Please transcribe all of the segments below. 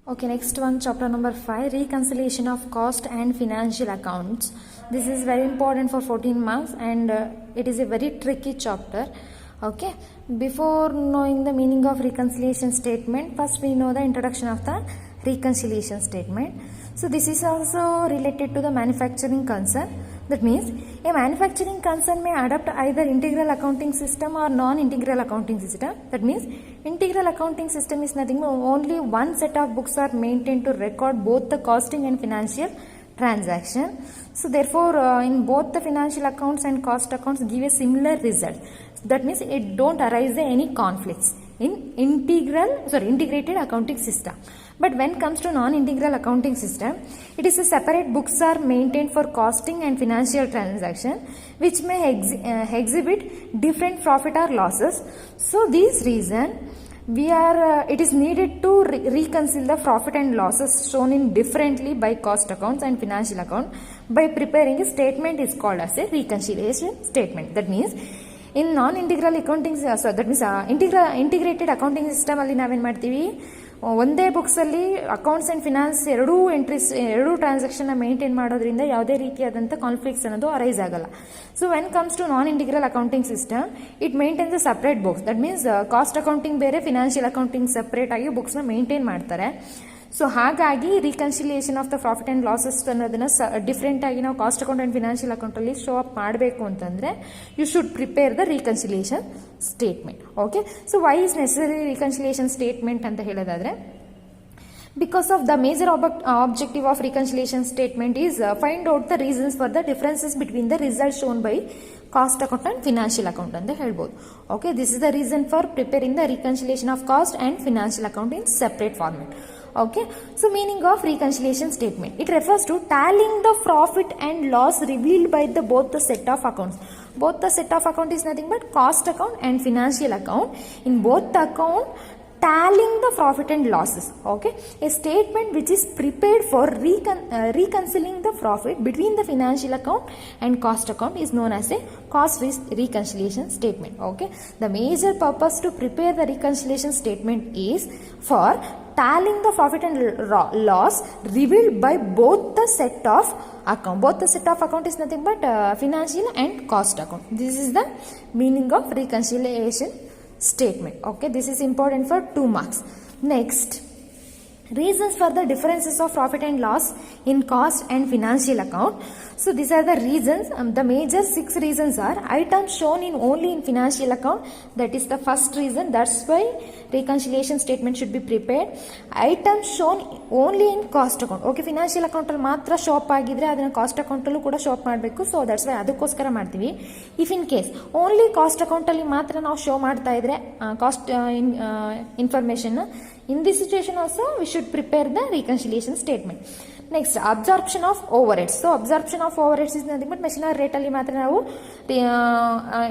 Okay, next one, chapter number 5, reconciliation of cost and financial accounts. This is very important for 14 marks and it is a very tricky chapter. Okay, before knowing the meaning of reconciliation statement, first we know the introduction of the reconciliation statement. So this is also related to the manufacturing concern. That means a manufacturing concern may adopt either integral accounting system or non-integral accounting system. That means integral accounting system is nothing but only one set of books are maintained to record both the costing and financial transaction. So therefore in both the financial accounts and cost accounts give a similar result. That means it don't arise any conflicts in integrated accounting system. But when comes to non-integral accounting system, it is a separate books are maintained for costing and financial transaction, which may exhibit different profit or losses. So this reason it is needed to reconcile the profit and losses shown in differently by cost accounts and financial account by preparing a statement is called as a reconciliation statement. That means in non-integral accounting, that means integrated accounting system ಅಲ್ಲಿ ನಾವೇನು ಮಾಡ್ತೀವಿ, ಒಂದೇ ಬುಕ್ಸಲ್ಲಿ accounts and finance ಎರಡೂ ಟ್ರಾನ್ಸಾಕ್ಷನ್ನ maintain ಮಾಡೋದ್ರಿಂದ ಯಾವುದೇ ರೀತಿಯಾದಂಥ conflicts ಅನ್ನೋದು arise ಆಗಲ್ಲ. So when comes to non integral accounting system, it maintains a separate books. That means cost accounting ಬೇರೆ, ಫಿನಾನ್ಷಿಯಲ್ ಅಕೌಂಟಿಂಗ್ ಸಪ್ರೇಟ್ ಆಗಿ ಬುಕ್ಸ್ನ ಮೇಂಟೈನ್ ಮಾಡ್ತಾರೆ. ಸೊ ಹಾಗಾಗಿ reconciliation of the profit and losses ಅನ್ನೋದನ್ನ ಡಿಫ್ರೆಂಟ್ ಆಗಿ ನಾವು ಕಾಸ್ಟ್ ಅಕೌಂಟ್ ಆ್ಯಂಡ್ ಫಿನಾನ್ಷಿಯಲ್ ಅಕೌಂಟಲ್ಲಿ show up ಮಾಡಬೇಕು ಅಂತಂದರೆ you should prepare the reconciliation statement. Okay, so why is necessary reconciliation statement ಅಂತ ಹೇಳೋದಾದರೆ, because of the major objective of reconciliation statement is find out the reasons for the differences between the results shown by cost account and financial account ಅಂತ ಹೇಳ್ಬೋದು. Okay, this is the reason for preparing the reconciliation of cost and financial account in separate format. Okay, so meaning of reconciliation statement, it refers to tallying the profit and loss revealed by both the set of accounts. Both the set of account is nothing but cost account and financial account. In both the account, tallying the profit and losses. Okay, a statement which is prepared for reconciling the profit between the financial account and cost account is known as a cost reconciliation statement. Okay, the major purpose to prepare the reconciliation statement is for tallying the profit and loss revealed by both the set of account. Both the set of account is nothing but financial and cost account. This is the meaning of reconciliation statement. Okay, this is important for 2 marks. Next, reasons for the differences of profit and loss in cost and financial account. So these are the reasons. The major 6 reasons are items shown in only in financial account. That is the first reason. That's why reconciliation statement should be prepared. Items shown only in cost account. Okay, financial account ಅಲ್ಲಿ ಮಾತ್ರ shop ಆಗಿದ್ರೆ ಅದನ್ನ cost account ಅಲ್ಲೂ ಕೂಡ shop ಮಾಡಬೇಕು. So that's why ಅದಕ್ಕೋಸ್ಕರ ಮಾಡ್ತೀವಿ. If in case only cost account ಅಲ್ಲಿ ಮಾತ್ರ ನಾವು ಶೋ ಮಾಡ್ತಾ ಇದ್ರೆ cost information, in this situation also we should prepare the reconciliation statement. Next, absorption of overheads. So absorption of overheads is nothing but machinery rate ಅಲ್ಲಿ ಮಾತ್ರ ನಾವು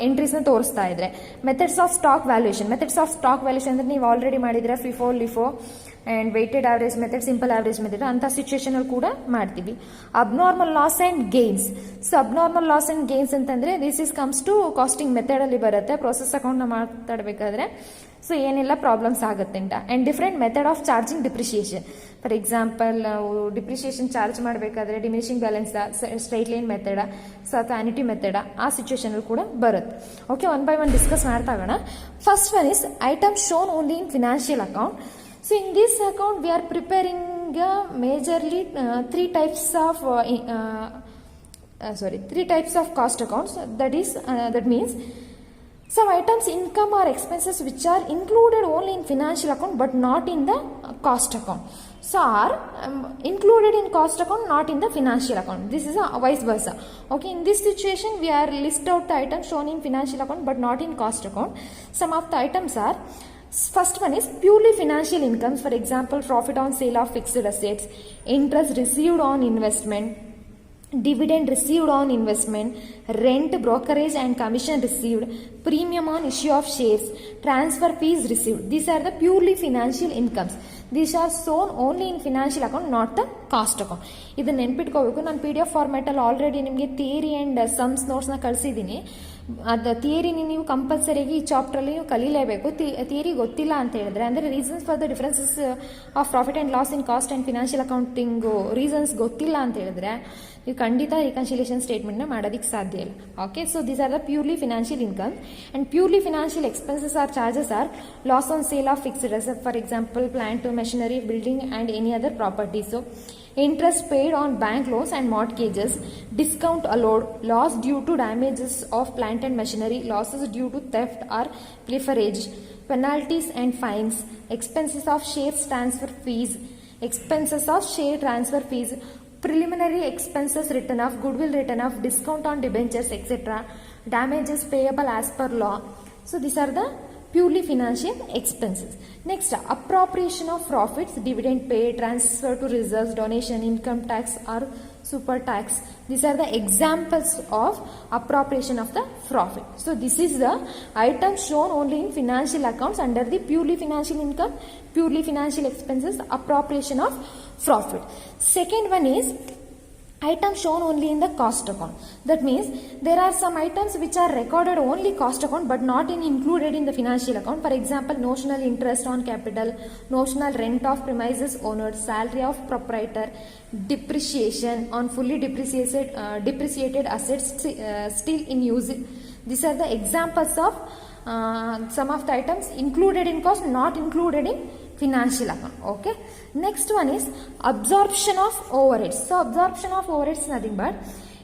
ಎಂಟ್ರೀಸ್ನ ತೋರಿಸ್ತಾ ಇದ್ರೆ. Methods of stock valuation. Methods of stock valuation ಅಂದ್ರೆ ನೀವು already ಮಾಡಿದ್ರೆ FIFO, LIFO and weighted average method, simple average method ಅಂಥ ಸಿಚುವೇಶನ್ ಅಲ್ಲಿ ಕೂಡ ಮಾಡ್ತೀವಿ. Abnormal loss and gains. So abnormal loss and gains ಅಂತಂದ್ರೆ this is comes to costing method ಅಲ್ಲಿ ಬರುತ್ತೆ. ಪ್ರೊಸೆಸ್ ಅಕೌಂಟ್ನ ಮಾತಾಡಬೇಕಾದ್ರೆ ಸೊ ಏನೆಲ್ಲ ಪ್ರಾಬ್ಲಮ್ಸ್ ಆಗುತ್ತೆ ಅಂತ. And different method of charging depreciation. For example ನಾವು ಡಿಪ್ರಿಷಿಯೇಷನ್ ಚಾರ್ಜ್ ಮಾಡಬೇಕಾದ್ರೆ diminishing balance, straight line method, so ಅಥವಾ ಆನಿಟಿ ಮೆಥಡ, ಆ ಸಿಚುವೇಶನ್ ಕೂಡ ಬರುತ್ತೆ. Okay, one by one discuss ಮಾಡ್ತಾ ಹೋಗೋಣ. First one is item shown only in financial account. So in this account we are preparing majorly 3 types of cost accounts. That means some items income or expenses which are included only in financial account but not in the cost account. So are included in cost account, not in the financial account. This is a vice versa. Okay, in this situation we are list out the items shown in financial account but not in cost account. Some of the items are, first one is purely financial incomes. For example, profit on sale of fixed assets, interest received on investment, dividend received on investment, rent, brokerage and commission received, premium on issue of shares, transfer fees received. These are the purely financial incomes. These are shown only in financial account, not the cost account. ಇದನ್ನ ನೆನ್ಪಿಟ್ಕೋಬೇಕು. ನಾನು PDF format ಅಲ್ಲಿ already ನಿಮಗೆ theory and sums notes ನ ಕಳಿಸಿದ್ದೀನಿ. ಅದು ಥಿಯರಿನ ನೀವು ಕಂಪಲ್ಸರಿಯಾಗಿ ಈ ಚಾಪ್ಟ್ರಲ್ಲಿ ನೀವು ಕಲೀಲೇಬೇಕು. Theory ಗೊತ್ತಿಲ್ಲ ಅಂತ ಹೇಳಿದ್ರೆ, ಅಂದರೆ reasons for the differences of profit and loss in cost and financial accounting reasons ಗೊತ್ತಿಲ್ಲ ಅಂತ ಹೇಳಿದ್ರೆ ನೀವು ಖಂಡಿತ ರಿಕನ್ಸಿಲಿಯೇಷನ್ ಸ್ಟೇಟ್ಮೆಂಟ್ನ ಮಾಡೋದಕ್ಕೆ ಸಾಧ್ಯ ಇಲ್ಲ. Okay, so these are the purely financial income and purely financial expenses or charges or loss on sale of fixed asset, for example plant, machinery, building and any other properties. Interest paid on bank loans and mortgages, discount allowed, loss due to damages of plant and machinery, losses due to theft or pilferage, penalties and fines, expenses of share transfer fees, preliminary expenses written off, goodwill written off, discount on debentures, etc., damages payable as per law. So these are the purely financial expenses. Next, appropriation of profits, dividend paid, transfer to reserves, donation, income tax or super tax. These are the examples of appropriation of the profit. So this is the item shown only in financial accounts under the purely financial income, purely financial expenses, appropriation of profit. Second one is item shown only in the cost account. That means there are some items which are recorded only cost account but not included in the financial account. For example, notional interest on capital, notional rent of premises owned, salary of proprietor, depreciation on fully depreciated assets still in use. These are the examples of some of the items included in cost, not included in financial account. Okay, next one is absorption of overheads. So absorption of overheads is nothing but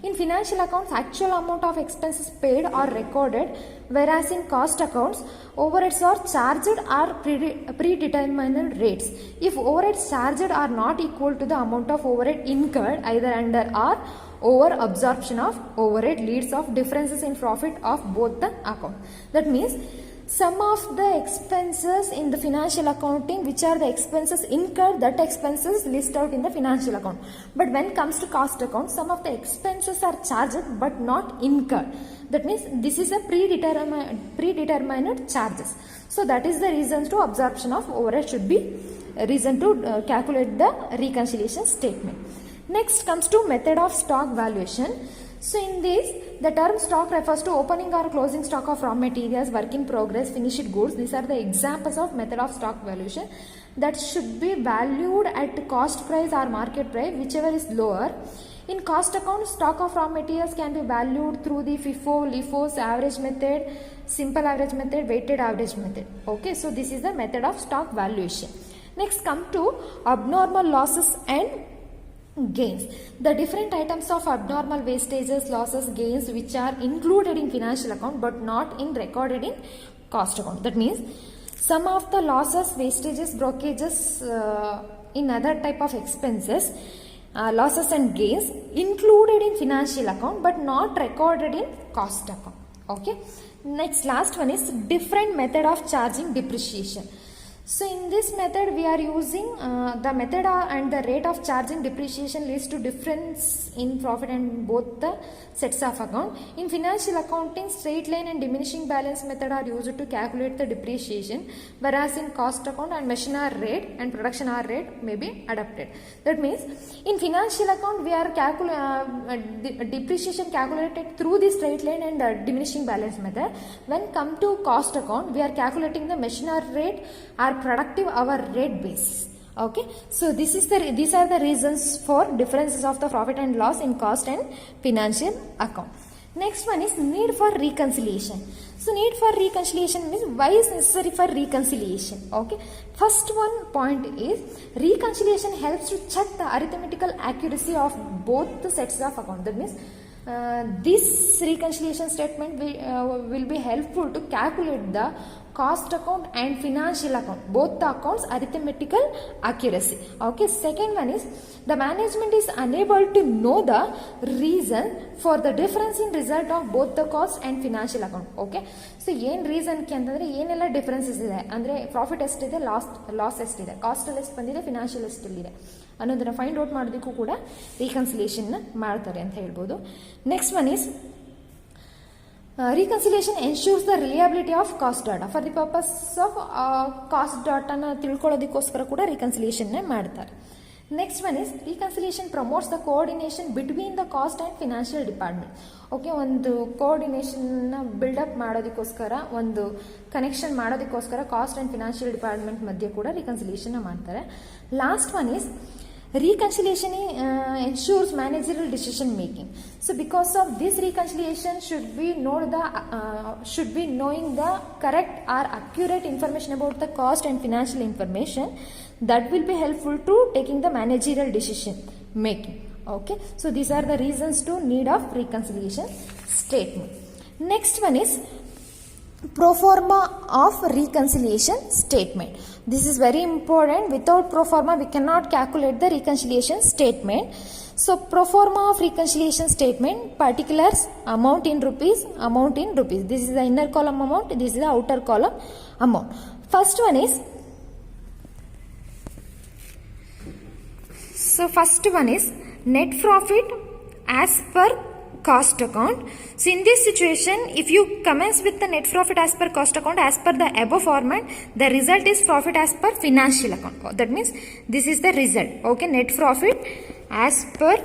in financial accounts actual amount of expenses paid are recorded, whereas in cost accounts overheads are charged or predetermined rates. If overheads charged are not equal to the amount of overhead incurred either under or over, absorption of overhead leads of differences in profit of both the account. That means some of the expenses in the financial accounting which are the expenses incurred, that expenses list out in the financial account. But when comes to cost account, some of the expenses are charged but not incurred. That means this is a predetermined charges. So that is the reason to absorption of overhead should be a reason to calculate the reconciliation statement. Next comes to method of stock valuation. So in this, the term stock refers to opening or closing stock of raw materials, work in progress, finished goods. These are the examples of method of stock valuation that should be valued at cost price or market price, whichever is lower. In cost account, stock of raw materials can be valued through the FIFO, LIFO, average method, simple average method, weighted average method. Okay, so this is the method of stock valuation. Next, come to abnormal losses and gains. The different items of abnormal wastages, losses, gains which are included in financial account but not in recorded in cost account. That means some of the losses, wastages, brokerages in other type of expenses, losses and gains included in financial account but not recorded in cost account. Okay, next last one is different method of charging depreciation. So in this method we are using the method and the rate of charging depreciation leads to difference in profit and both the sets of account. In financial accounting, straight line and diminishing balance method are used to calculate the depreciation, whereas in cost account and machine hour rate and production hour rate may be adapted. That means in financial account we are depreciation calculated through the straight line and diminishing balance method. When come to cost account, we are calculating the machine hour rate or productive hour rate basis. Okay, so these are the reasons for differences of the profit and loss in cost and financial account. Next one is need for reconciliation. So need for reconciliation means why is necessary for reconciliation. Okay, first one point is reconciliation helps to check the arithmetical accuracy of both the sets of account. That means this reconciliation statement will be helpful to calculate the cost account and financial account, both the accounts arithmetical accuracy. Okay, second one is the management is unable to know the reason for the difference in result of both the cost and financial account. Okay, so ಏನು ರೀಸನ್ಗೆ ಅಂತಂದರೆ ಏನೆಲ್ಲ differences ಇದೆ ಅಂದರೆ profit ಎಷ್ಟಿದೆ, loss ಎಷ್ಟಿದೆ, ಕಾಸ್ಟಲ್ಲಿ ಎಷ್ಟು ಬಂದಿದೆ, financial ಎಷ್ಟಿದೆ ಅನ್ನೋದನ್ನು ಫೈಂಡ್ ಔಟ್ ಮಾಡೋದಕ್ಕೂ ಕೂಡ ರೀಕನ್ಸಿಲಿಯೇಷನ್ನ ಮಾಡ್ತಾರೆ ಅಂತ ಹೇಳ್ಬೋದು. Next one is reconciliation ensures the reliability of cost data. For the purpose of cost data ನ ತಿಳ್ಕೊಳ್ಳೋದಕ್ಕೋಸ್ಕರ ಕೂಡ reconciliation ಮಾಡ್ತಾರೆ. Next one is reconciliation promotes the coordination between the cost and financial department. Okay, ಒಂದು ಕೋಆರ್ಡಿನೇಷನ್ನ build up ಮಾಡೋದಕ್ಕೋಸ್ಕರ, ಒಂದು connection ಮಾಡೋದಕ್ಕೋಸ್ಕರ cost and financial department ಮಧ್ಯೆ ಕೂಡ ರಿಕನ್ಸಿಲಿಯೇಷನ್ನ ಮಾಡ್ತಾರೆ. Last one is reconciliation ensures managerial decision making. So because of this reconciliation should be knowing the correct or accurate information about the cost and financial information that will be helpful to taking the managerial decision making. Okay, so these are the reasons to need of reconciliation statement. Next one is pro forma of reconciliation statement. This is very important. Without pro forma we cannot calculate the reconciliation statement. So pro forma of reconciliation statement, particulars, amount in rupees. This is the inner column amount, this is the outer column amount. First one is net profit as per cost account. So in this situation, if you commence with the net profit as per cost account as per the above format, the result is profit as per financial account. That means this is the result. Okay, net profit as per